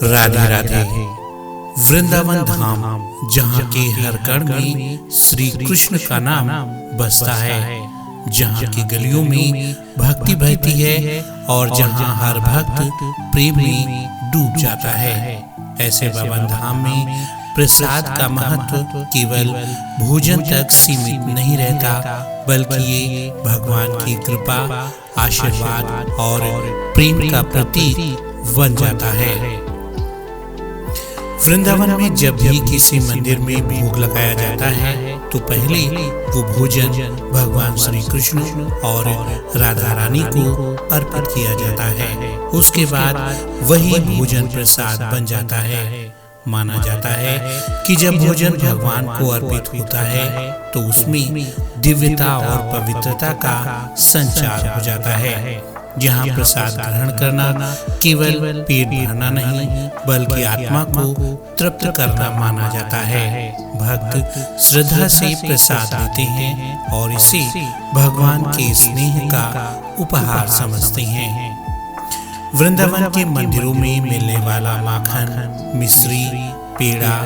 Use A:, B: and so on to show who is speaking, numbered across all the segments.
A: राधे राधे। वृंदावन धाम, जहाँ के हर कण में श्री कृष्ण का नाम बसता है, जहाँ की गलियों में भक्ति बहती है और जहाँ हर भक्त प्रेम में डूब जाता है। ऐसे पावन धाम में प्रसाद का महत्व केवल भोजन तक सीमित नहीं रहता, बल्कि ये भगवान की कृपा, आशीर्वाद और प्रेम का प्रतीक बन जाता है। वृंदावन में जब भी किसी मंदिर में भोग लगाया जाता है तो पहले वो भोजन भगवान श्री कृष्ण और राधा रानी को अर्पित किया जाता है। उसके बाद वही भोजन प्रसाद बन जाता है। माना जाता है कि जब भोजन भगवान को अर्पित होता है तो उसमें दिव्यता और पवित्रता का संचार हो जाता है। जहाँ प्रसाद ग्रहण करना केवल पेट भरना नहीं, बल्कि आत्मा को तृप्त करना माना जाता है। भक्त श्रद्धा से प्रसाद लेते हैं और इसे भगवान के स्नेह का उपहार समझते हैं। वृंदावन के मंदिरों में मिलने वाला माखन, मिश्री, पेड़ा,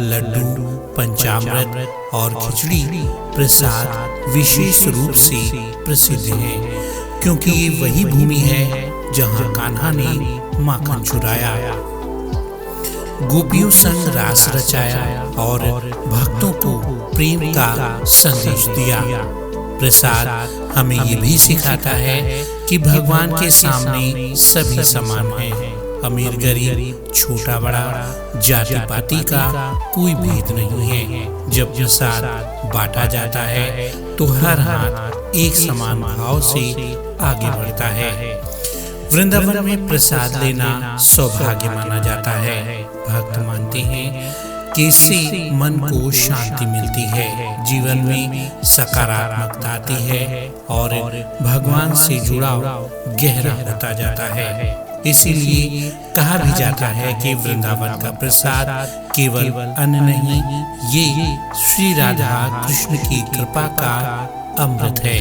A: लड्डू, पंचामृत और खिचड़ी प्रसाद विशेष रूप से प्रसिद्ध है, क्योंकि ये वही भूमि है जहाँ कान्हा ने माखन चुराया, गोपियों संग रास रचाया और भक्तों को प्रेम का संदेश दिया। प्रसाद हमें ये भी सिखाता है कि भगवान के सामने सभी समान हैं। अमीर गरीब, छोटा बड़ा, जाति पाति का कोई भेद नहीं है। जब प्रसाद बांटा जाता है तो हर हाथ एक समान भाव से आगे बढ़ता है। वृंदावन में प्रसाद लेना सौभाग्य माना जाता है। भक्त मानते हैं कि इससे मन को शांति मिलती है, जीवन में सकारात्मकता आती है और भगवान से जुड़ाव गहरा होता जाता है। इसीलिए कहा भी जाता है कि वृंदावन का प्रसाद केवल अन्न नहीं, ये श्री राधा कृष्ण की कृपा का अमृत है।